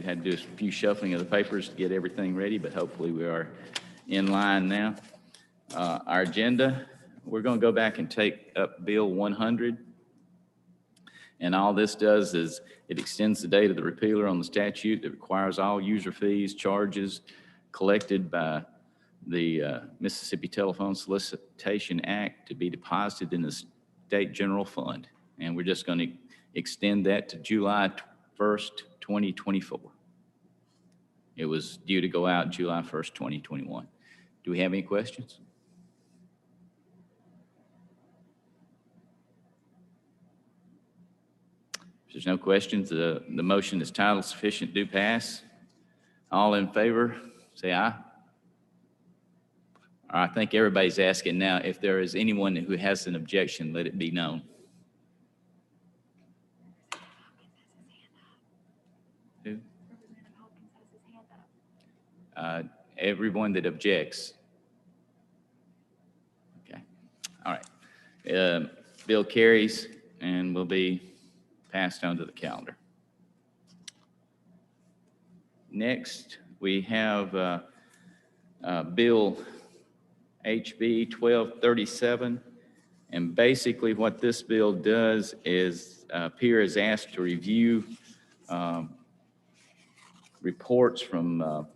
had to do a few shuffling of the papers to get everything ready, but hopefully we are in line now. Our agenda, we're going to go back and take up Bill 100. And all this does is it extends the date of the repealer on the statute that requires all user fees, charges collected by the Mississippi Telephone Solicitation Act to be deposited in the state general fund. And we're just going to extend that to July 1st, 2024. It was due to go out July 1st, 2021. Do we have any questions? If there's no questions, the motion is titled sufficient do pass. All in favor, say aye. I think everybody's asking now if there is anyone who has an objection, let it be known. Who? Everyone that objects. Okay. All right. Bill carries and will be passed on to the calendar. Next, we have Bill HB 1237. And basically what this bill does is Peer is asked to review reports from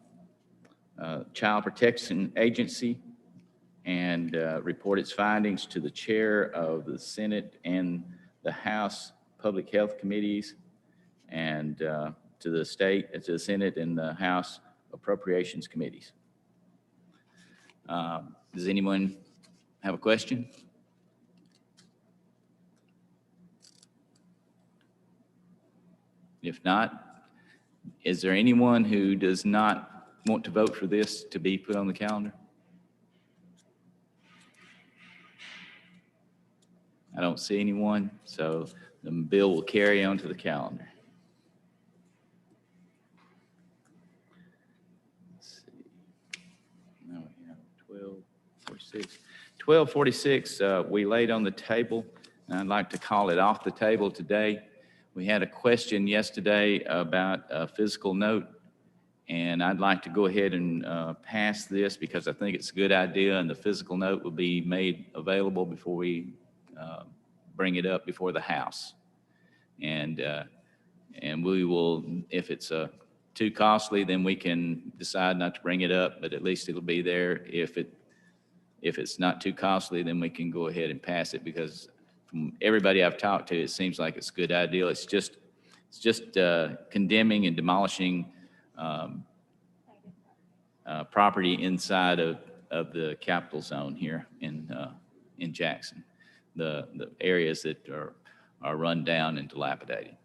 Child Protection Agency and report its findings to the chair of the Senate and the House Public Health Committees and to the state, to the Senate and the House Appropriations Committees. Does anyone have a question? If not, is there anyone who does not want to vote for this to be put on the calendar? I don't see anyone, so the bill will carry on to the calendar. Let's see. Now we have 1246. 1246 we laid on the table, and I'd like to call it off the table today. We had a question yesterday about a physical note, and I'd like to go ahead and pass this because I think it's a good idea, and the physical note will be made available before we bring it up before the House. And we will, if it's too costly, then we can decide not to bring it up, but at least it'll be there. If it's not too costly, then we can go ahead and pass it, because from everybody I've talked to, it seems like it's a good idea. It's just condemning and demolishing property inside of the capital zone here in Jackson. The areas that are run down and dilapidated.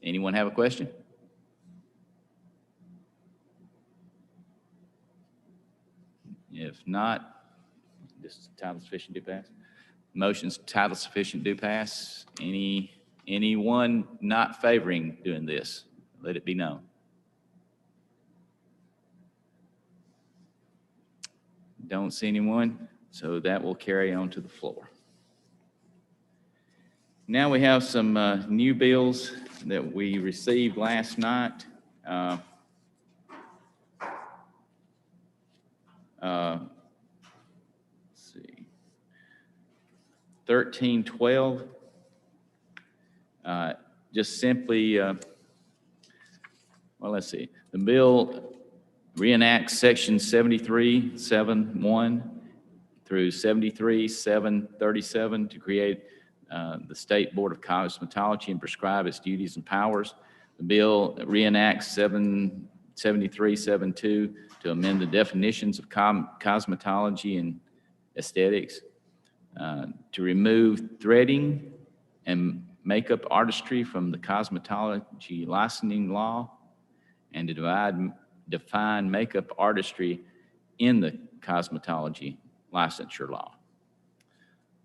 Anyone have a question? If not, this is title sufficient do pass. Motion's title sufficient do pass. Anyone not favoring doing this, let it be known. Don't see anyone. So that will carry on to the floor. Now we have some new bills that we received last night. Let's see, 1312. Just simply, well, let's see. The bill reenacts section 73.7.1 through 73.7.37 to create the State Board of Cosmetology and prescribe its duties and powers. The bill reenacts 73.7.2 to amend the definitions of cosmetology and aesthetics, to remove threading and makeup artistry from the cosmetology licensing law, and to define makeup artistry in the cosmetology licensure law.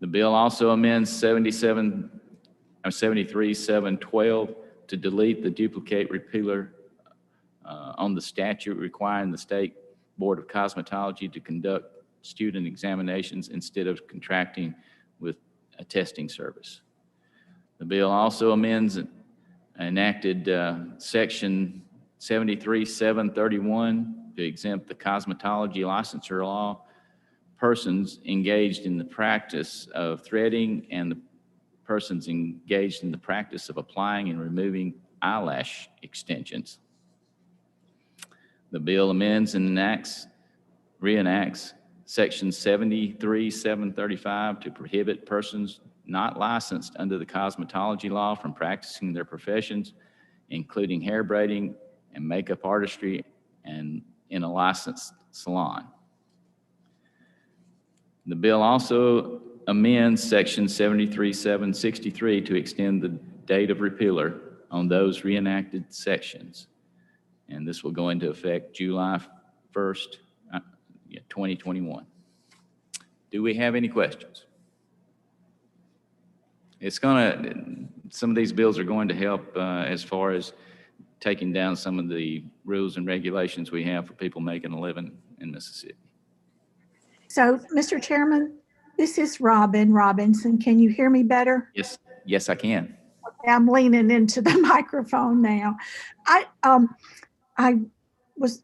The bill also amends 73.7.12 to delete the duplicate repealer on the statute requiring the State Board of Cosmetology to conduct student examinations instead of contracting with a testing service. The bill also amends enacted Section 73-731 to exempt the cosmetology licensure law, persons engaged in the practice of threading and the persons engaged in the practice of applying and removing eyelash extensions. The bill amends and reenacts Section 73-735 to prohibit persons not licensed under the cosmetology law from practicing their professions, including hair braiding and makeup artistry, and in a licensed salon. The bill also amends Section 73-763 to extend the date of repealer on those reenacted sections. And this will go into effect July 1st, 2021. Do we have any questions? Some of these bills are going to help as far as taking down some of the rules and regulations we have for people making a living in Mississippi. So, Mr. Chairman, this is Robin Robinson. Can you hear me better? Yes, I can. Okay, I'm leaning into the microphone now. I was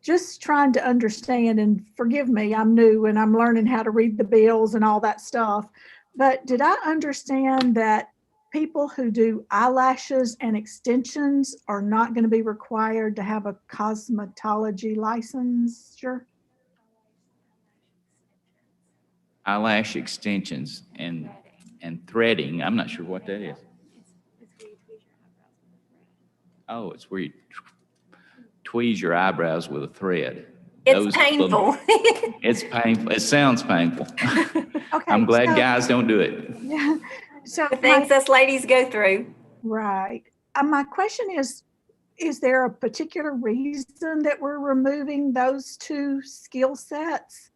just trying to understand, and forgive me, I'm new and I'm learning how to read the bills and all that stuff. But did I understand that people who do eyelashes and extensions are not going to be required to have a cosmetology licensure? Eyelash extensions and threading. I'm not sure what that is. Oh, it's where you tweeze your eyebrows with a thread. It's painful. It's painful. It sounds painful. Okay, I'm glad guys don't do it. Yeah. So The things us ladies go through. right. My question is there a particular reason that we're removing those two skill sets?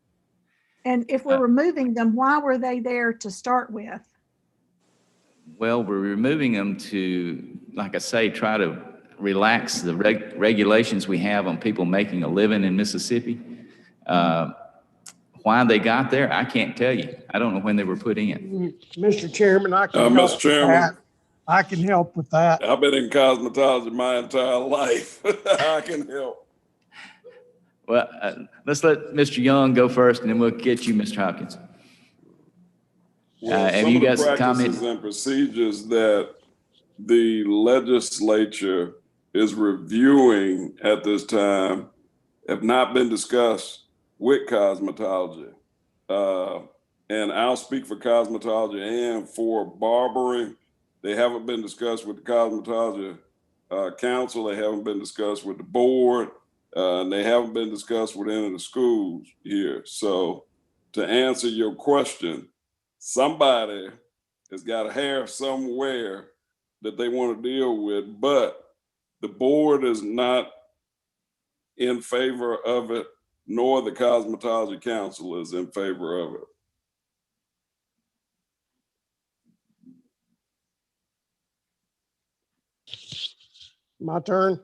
And if we're removing them, why were they there to start with? Well, we're removing them to, like I say, try to relax the regulations we have on people making a living in Mississippi. Why they got there, I can't tell you. I don't know when they were put in. Mr. Chairman, I can help Mr. with Chairman. that. I can help with that. I've been in cosmetology my entire life. I can help. Well, let's let Mr. Young go first, and then we'll get you, Mr. Hopkins. Well, have some you of the guys practices comment? and procedures that the legislature is reviewing at this time have not been discussed with cosmetology. And I'll speak for cosmetology and for barbering. They haven't been discussed with the cosmetology council. They haven't been discussed with the board. And they haven't been discussed with any of the schools here. So to answer your question, somebody has got a hair somewhere that they want to deal with, but the board is not in favor of it, nor the cosmetology council is in favor of it. My turn?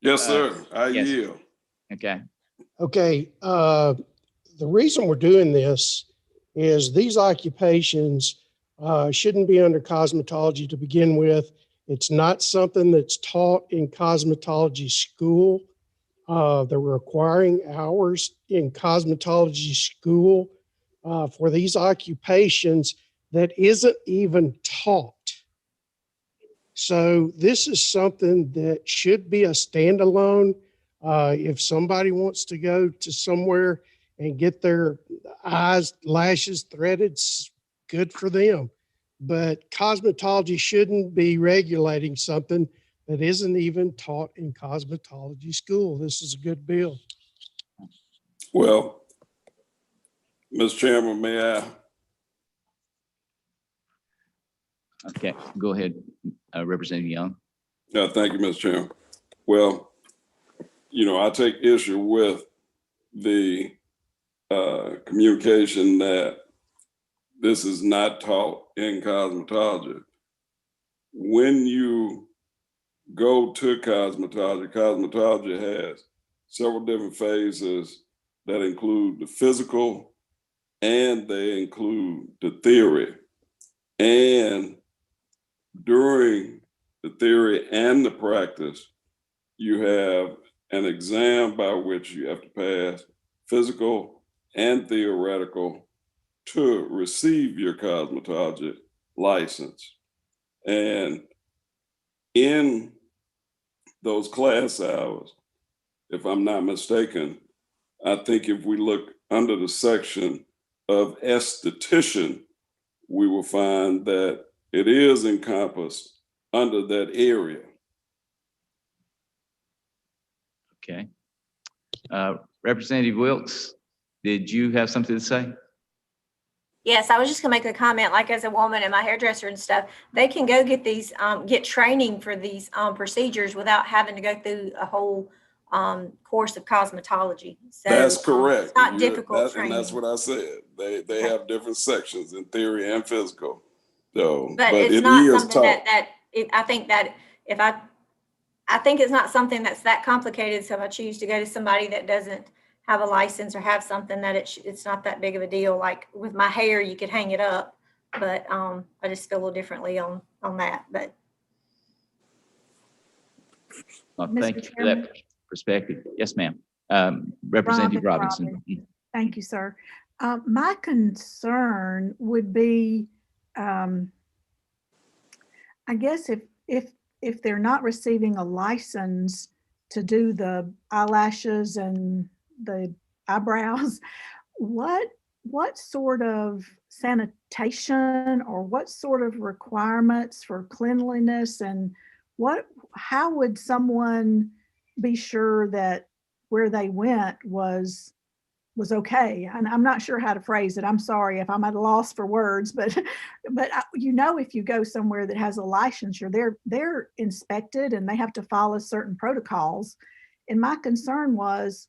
Yes, sir. I yes. yield. Okay. Okay. The reason we're doing this is these occupations shouldn't be under cosmetology to begin with. It's not something that's taught in cosmetology school. They're requiring hours in cosmetology school for these occupations that isn't even taught. So this is something that should be a standalone. If somebody wants to go to somewhere and get their eyes, lashes threaded, good for them. But cosmetology shouldn't be regulating something that isn't even taught in cosmetology school. This is a good bill. Well, Mr. Chairman, may I? Okay, go ahead, Representative Young. Thank you, Mr. Chairman. Well, you know, I take issue with the communication that this is not taught in cosmetology. When you go to cosmetology, cosmetology has several different phases that include the physical and they include the theory. And during the theory and the practice, you have an exam by which you have to pass physical and theoretical to receive your cosmetology license. And in those class hours, if I'm not mistaken, I think if we look under the section of esthetician, we will find that it is encompassed under that area. Okay. Representative Wilkes, did you have something to say? Yes, I was just gonna make a comment, like as a woman and my hairdresser and stuff, they can go get these, get training for these procedures without having to go through a whole course of cosmetology. So That's correct. It's not You're- difficult and that's training. what I said. They Okay. have different sections in theory and physical. So, But but it's it not is something taught. I think that if I think it's not something that's that complicated. So if I choose to go to somebody that doesn't have a license or have something that it's not that big of a deal. Like with my hair, you could hang it up, but I just feel a little differently on that. But Well, Mr. thank you for Chairman? that perspective. Yes, ma'am. Representative Robinson. Thank you, sir. My concern would be, I guess if they're not receiving a license to do the eyelashes and the eyebrows, what sort of sanitation or what sort of requirements for cleanliness and how would someone be sure that where they went was okay? And I'm not sure how to phrase it. I'm sorry if I'm at a loss for words, but if you go somewhere that has a licensure, they're inspected and they have to follow certain protocols. And my concern was,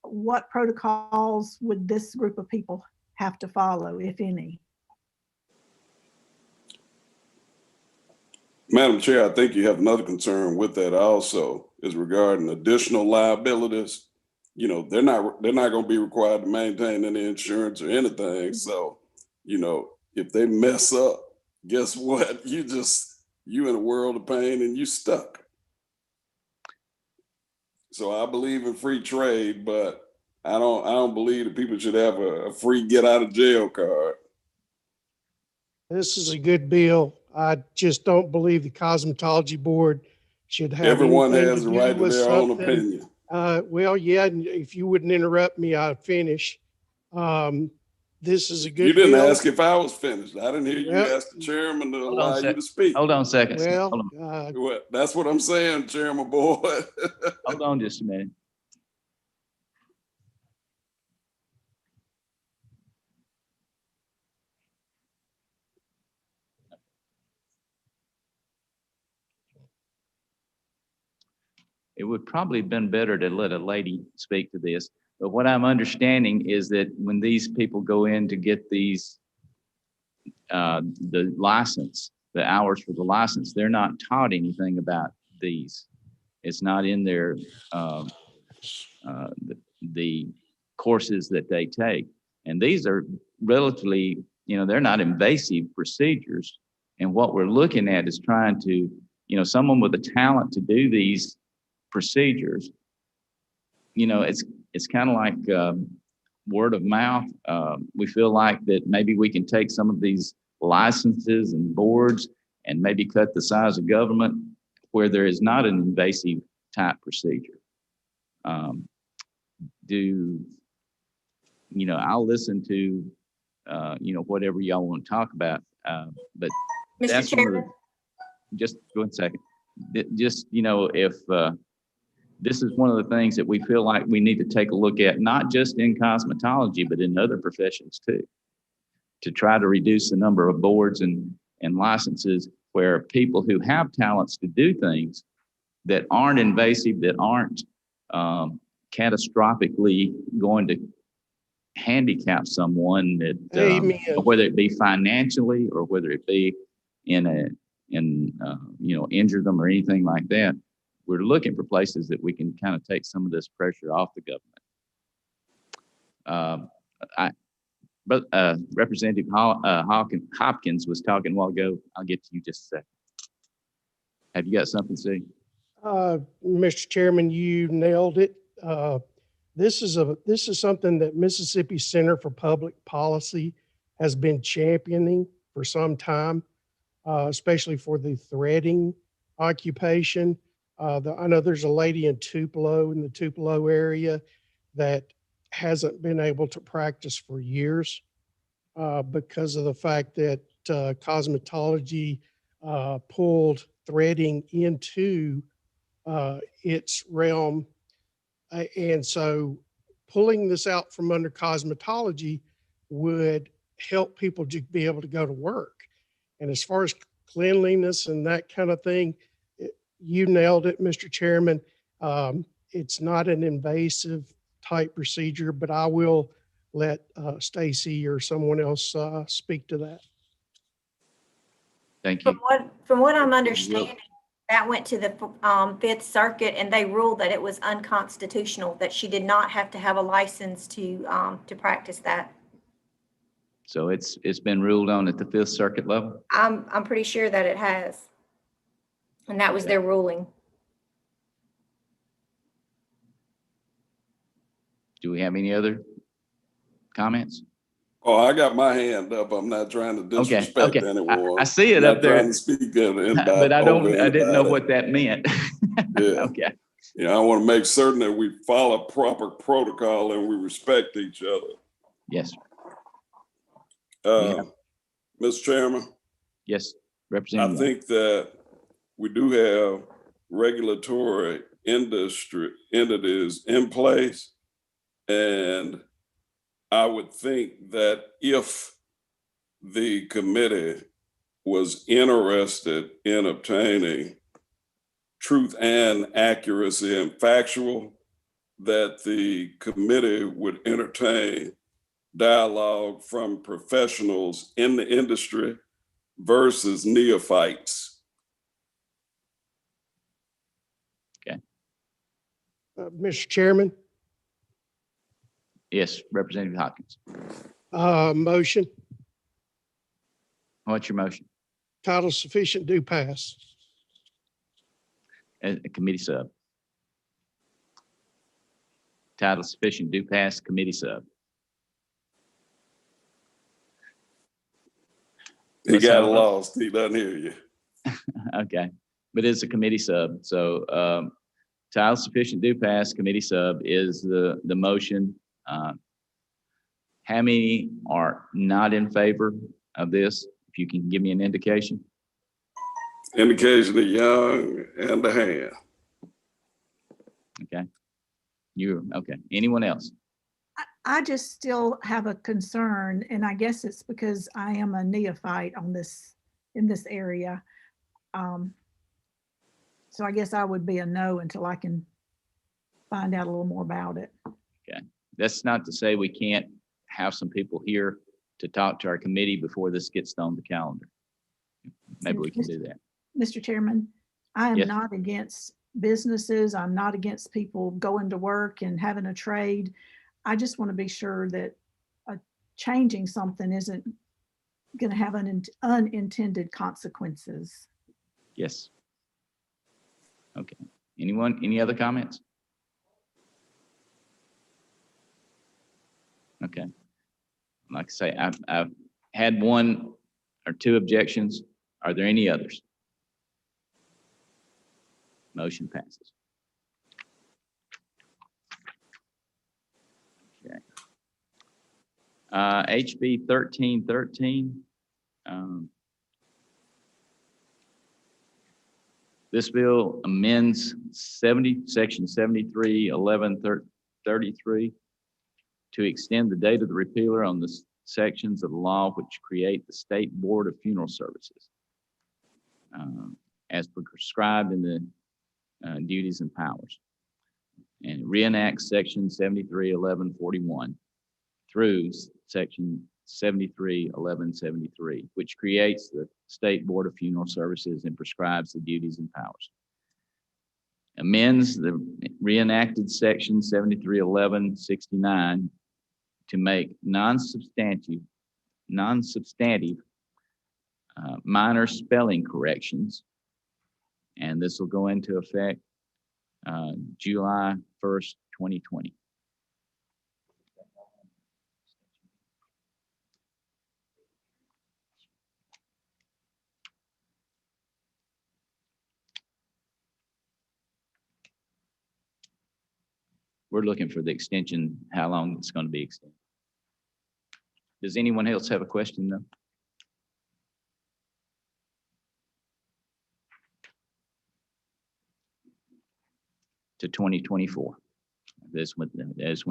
what protocols would this group of people have to follow, if any? Madam Chair, I think you have another concern with that also, is regarding additional liabilities. You know, they're not going to be required to maintain any insurance or anything. So, you know, if they mess up, guess what? You in a world of pain and you stuck. So I believe in free trade, but I don't believe that people should have a free get out of jail card. This is a good bill. I just don't believe the cosmetology board should have Everyone anything has to the do right to with their own something. opinion. Well, yeah, and if you wouldn't interrupt me, I'd finish. This is a good You didn't bill. ask if I was finished. I didn't hear you Well, ask the chairman to Hold on a allow you sec. to speak. Hold on a second. Well, Hold on. That's what I'm saying, Chairman Boyd. Hold on just a minute. It would probably have been better to let a lady speak to this. But what I'm understanding is that when these people go in to get these, the license, the hours for the license, they're not taught anything about these. It's not in their, the courses that they take. And these are relatively, they're not invasive procedures. And what we're looking at is trying to, someone with a talent to do these procedures, it's kind of like word of mouth. We feel like that maybe we can take some of these licenses and boards and maybe cut the size of government where there is not an invasive type procedure. I'll listen to, whatever y'all want to talk about. But Mr. that's one of Chairman, just 1 second. Just, if this is one of the things that we feel like we need to take a look at, not just in cosmetology, but in other professions too, to try to reduce the number of boards and licenses where people who have talents to do things that aren't invasive, that aren't catastrophically going to handicap someone, that Amen. whether it be financially or whether it be injure them or anything like that. We're looking for places that we can kind of take some of this pressure off the government. But Representative Hopkins was talking a while ago. I'll get to you just a second. Have you got something, Sue? Mr. Chairman, you nailed it. This is something that Mississippi Center for Public Policy has been championing for some time, especially for the threading occupation. I know there's a lady in the Tupelo area that hasn't been able to practice for years because of the fact that cosmetology pulled threading into its realm. And so pulling this out from under cosmetology would help people to be able to go to work. And as far as cleanliness and that kind of thing, you nailed it, Mr. Chairman. It's not an invasive type procedure, but I will let Stacy or someone else speak to that. Thank you. From what I'm understanding, that went to the Fifth Circuit and they ruled that it was unconstitutional, that she did not have to have a license to practice that. So it's been ruled on at the Fifth Circuit level? I'm pretty sure that it has. And that was their ruling. Do we have any other comments? Oh, I got my hand up. I'm not trying to Okay, disrespect okay. anyone. I see it I'm up not there, trying to speak of anybody, but I didn't know over what that meant. Yeah. Okay, Yeah, I want to make certain that we follow proper protocol and we respect each other. yes, Mr. Chairman, yes, I Representative. think that we do have regulatory industry entities in place. And I would think that if the committee was interested in obtaining truth and accuracy and factual, that the committee would entertain dialogue from professionals in the industry versus neophytes. Mr. Chairman, Yes, Representative Hopkins. motion, What's your motion? title sufficient, do pass. A committee sub. Title sufficient, do pass, committee sub. He Ms. got Halbert? lost. He doesn't hear you. Okay, but it's a committee sub. So title sufficient, do pass, committee sub is the motion. How many are not in favor of this? If you can give me an indication. Indication of young and the hand. Okay. Okay. Anyone else? I just still have a concern, and I guess it's because I am a neophyte in this area. So I guess I would be a no until I can find out a little more about it. That's not to say we can't have some people here to talk to our committee before this gets on the calendar. Maybe we can do that. Mr. Chairman, I am Yes. not against businesses. I'm not against people going to work and having a trade. I just want to be sure that changing something isn't going to have unintended consequences. Yes. Okay. Anyone, any other comments? Okay. Like I say, I've had one or two objections. Are there any others? Motion passes. Okay. HB 1313. This bill amends section 731133 to extend the date of the repealer on the sections of the law which create the State Board of Funeral Services as prescribed in the duties and powers, and reenacts section 731141 through section 731173, which creates the State Board of Funeral Services and prescribes the duties and powers. Amends the reenacted section 731169 to make non-substantive minor spelling corrections And this will go into effect July 1st, 2020. We're looking for the extension, how long it's going to be extended. Does anyone else have a question though? To 2024. That's when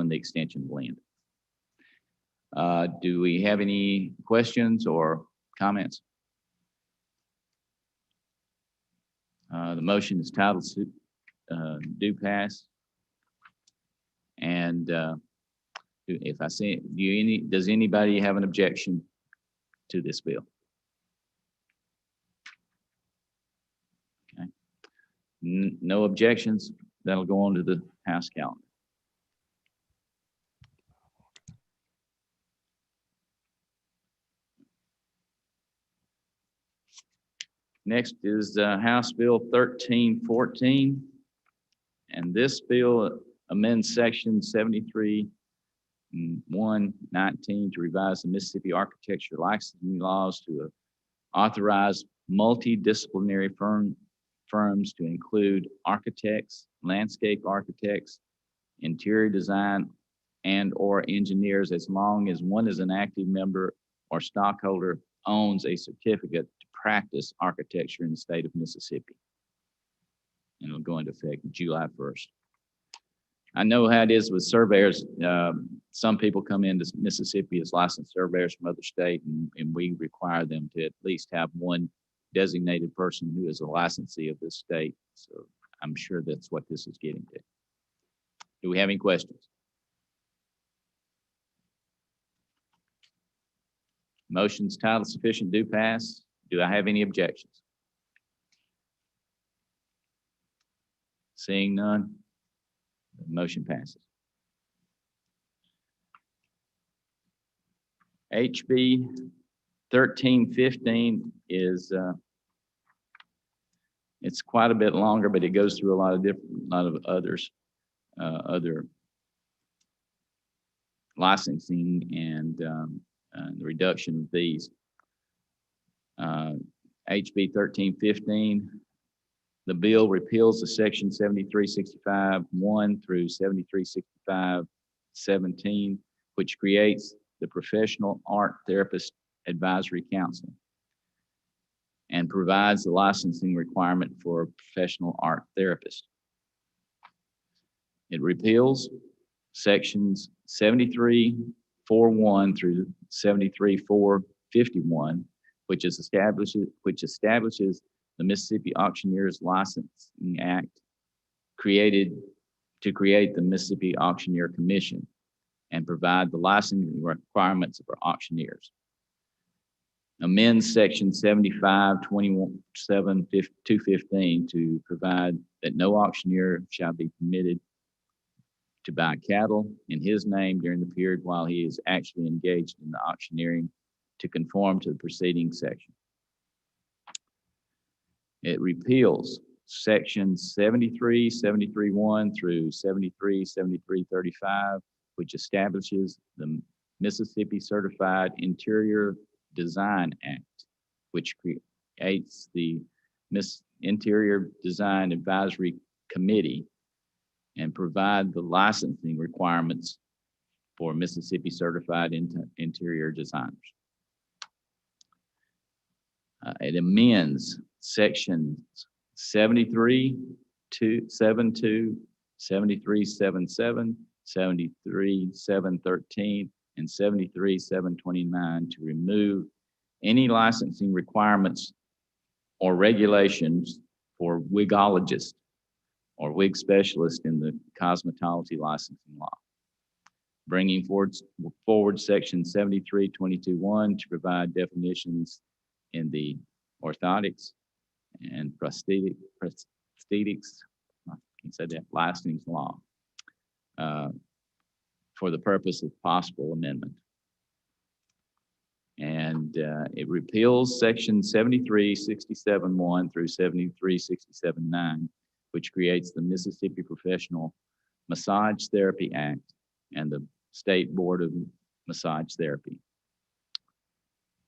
the extension will end. Do we have any questions or comments? The motion is titled do pass. And if I say, does anybody have an objection to this bill? Okay. No objections. That'll go on to the House calendar. Next is House Bill 1314. And this bill amends section 73(1)(19) to revise the Mississippi architecture licensing laws to authorize multidisciplinary firms to include architects, landscape architects, interior design, and/or engineers, as long as one is an active member or stockholder owns a certificate to practice architecture in the state of Mississippi. And it'll go into effect July 1st. I know how it is with surveyors. Some people come into Mississippi as licensed surveyors from other states, and we require them to at least have one designated person who is a licensee of this state. So I'm sure that's what this is getting to. Do we have any questions? Motion's titled sufficient do pass. Do I have any objections? Seeing none, the motion passes. HB 1315 is it's quite a bit longer, but it goes through a lot of other licensing and the reduction of these. HB 1315, the bill repeals the section 7365(1) through 7365(17), which creates the Professional Art Therapist Advisory Council and provides the licensing requirement for a professional art therapist. It repeals sections 7341 through 73451, which establishes the Mississippi Auctioneers Licensing Act, created to create the Mississippi Auctioneer Commission and provide the licensing requirements for auctioneers. Amends section 7527(215) to provide that no auctioneer shall be permitted to buy cattle in his name during the period while he is actually engaged in the auctioneering, to conform to the preceding section. It repeals sections 7373(1) through 737335, which establishes the Mississippi Certified Interior Design Act, which creates the Interior Design Advisory Committee and provide the licensing requirements for Mississippi Certified Interior Designers. It amends sections 7372, 7377, 73713, and 73729 to remove any licensing requirements or regulations for wigologists or wig specialists in the cosmetology licensing law. Bringing forward section 73221 to provide definitions in the orthotics and prosthetics, I can say that, licensing law, for the purpose of possible amendment. And it repeals section 7367(1) through 7367(9), which creates the Mississippi Professional Massage Therapy Act and the State Board of Massage Therapy.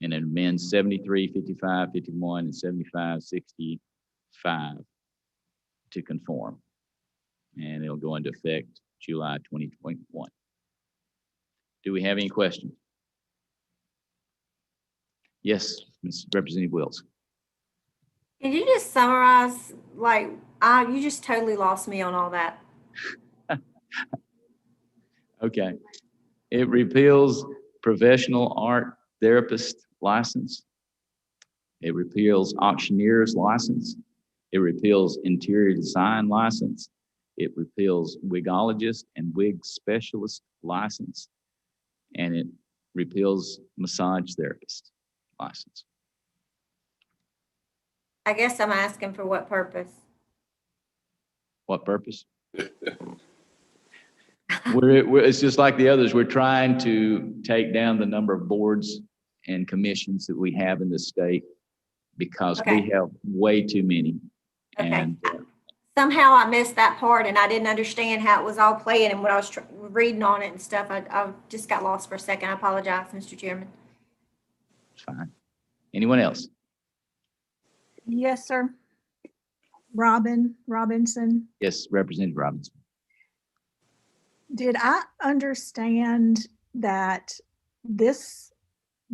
And it amends 73, 55, 51, and 75, 65 to conform. And it'll go into effect July 2021. Do we have any questions? Yes, Ms. Representative Wills. Can you just summarize, like, you just totally lost me on all that. Okay. It repeals professional art therapist license. It repeals auctioneer's license. It repeals interior design license. It repeals wigologist and wig specialist license. And it repeals massage therapist license. I guess I'm asking for what purpose? What purpose? It's just like the others. We're trying to take down the number of boards and commissions that we have in the state because we Okay. have way too many. Okay. And Somehow I missed that part and I didn't understand how it was all playing and what I was reading on it and stuff. I just got lost for a second. I apologize, Mr. Chairman. it's fine. Anyone else? Yes, sir. Robinson, Yes, Representative Robinson. did I understand that this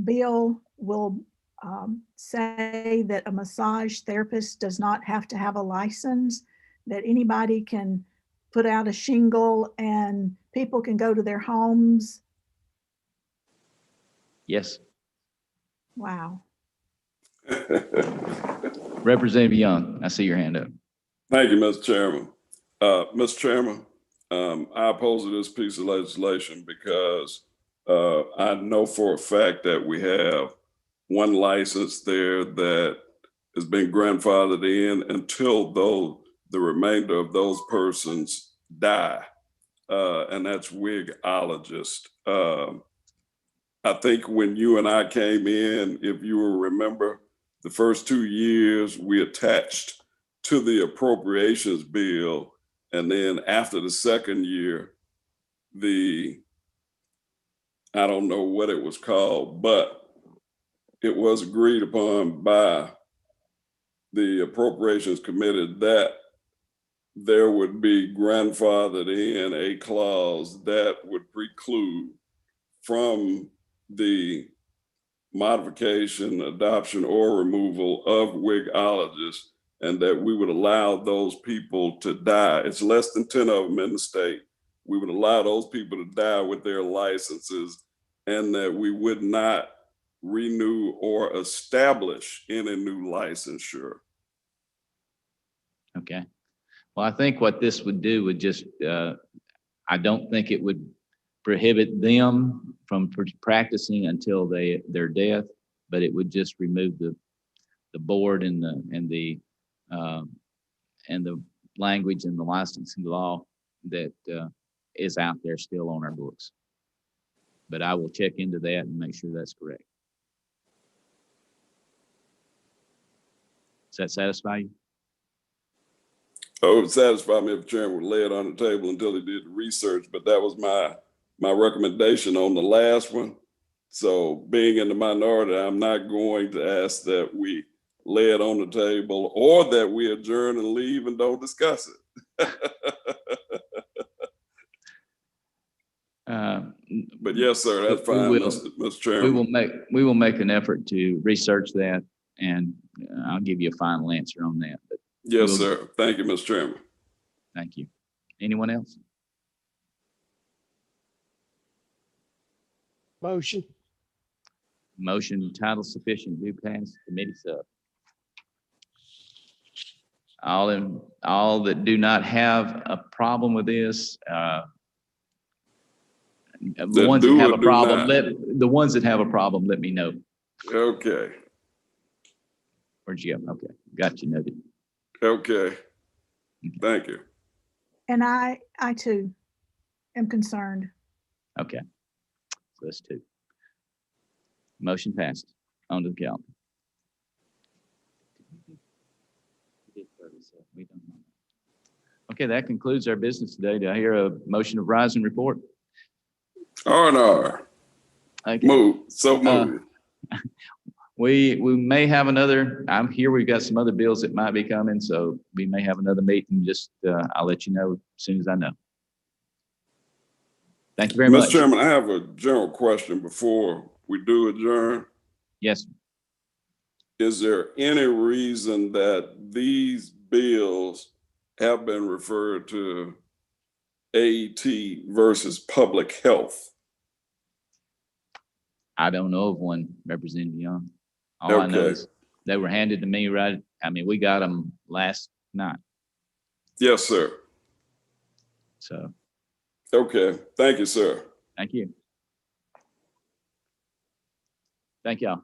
bill will say that a massage therapist does not have to have a license, that anybody can put out a shingle and people can go to their homes? Yes. Wow. Representative Young, I see your hand up. Thank you, Mr. Chairman. Mr. Chairman, I oppose this piece of legislation because I know for a fact that we have one license there that has been grandfathered in until the remainder of those persons die, and that's wigologist. I think when you and I came in, if you will remember, the first 2 years we attached to the appropriations bill, and then after the second year, I don't know what it was called, but it was agreed upon by the appropriations committee that there would be grandfathered in a clause that would preclude from the modification, adoption, or removal of wigologists, and that we would allow those people to die. It's less than 10 of them in the state. We would allow those people to die with their licenses, and that we would not renew or establish any new licensure. Okay. Well, I think what this would do would just, I don't think it would prohibit them from practicing until their death, but it would just remove the board and the language and the licensing law that is out there still on our books. But I will check into that and make sure that's correct. Does that satisfy you? Oh, it would satisfy me if the chairman would lay it on the table until he did the research, but that was my recommendation on the last one. So being in the minority, I'm not going to ask that we lay it on the table or that we adjourn and leave and don't discuss it. But yes, sir, that's fine, Mr. Chairman. We will make an effort to research that, and I'll give you a final answer on that. But yes, sir. Thank you, Mr. Chairman. thank you. Anyone else? Motion. Motion title sufficient, do pass, committee sub. All that do not have a problem with this, the ones that have a problem, let me know. Okay. Where'd you go? Okay, got you noted. Okay. Thank you. And I too am concerned. Okay, so that's two. Motion passed. On to the calendar. Okay, that concludes our business today. Do I hear a motion of rise and report? R&R. Okay. Move. So move. We may have another, I'm here, we've got some other bills that might be coming, so we may have another meeting. Just, I'll let you know as soon as I know. Thank you very much. Mr. Chairman, I have a general question before we do adjourn. Yes, Is there any reason that these bills have been referred to AET versus public health? I don't know of one, Representative Young. All I know Okay. is they were handed to me right, I mean, we got them last night, Yes, sir. so Okay. Thank you, sir. thank you. Thank y'all.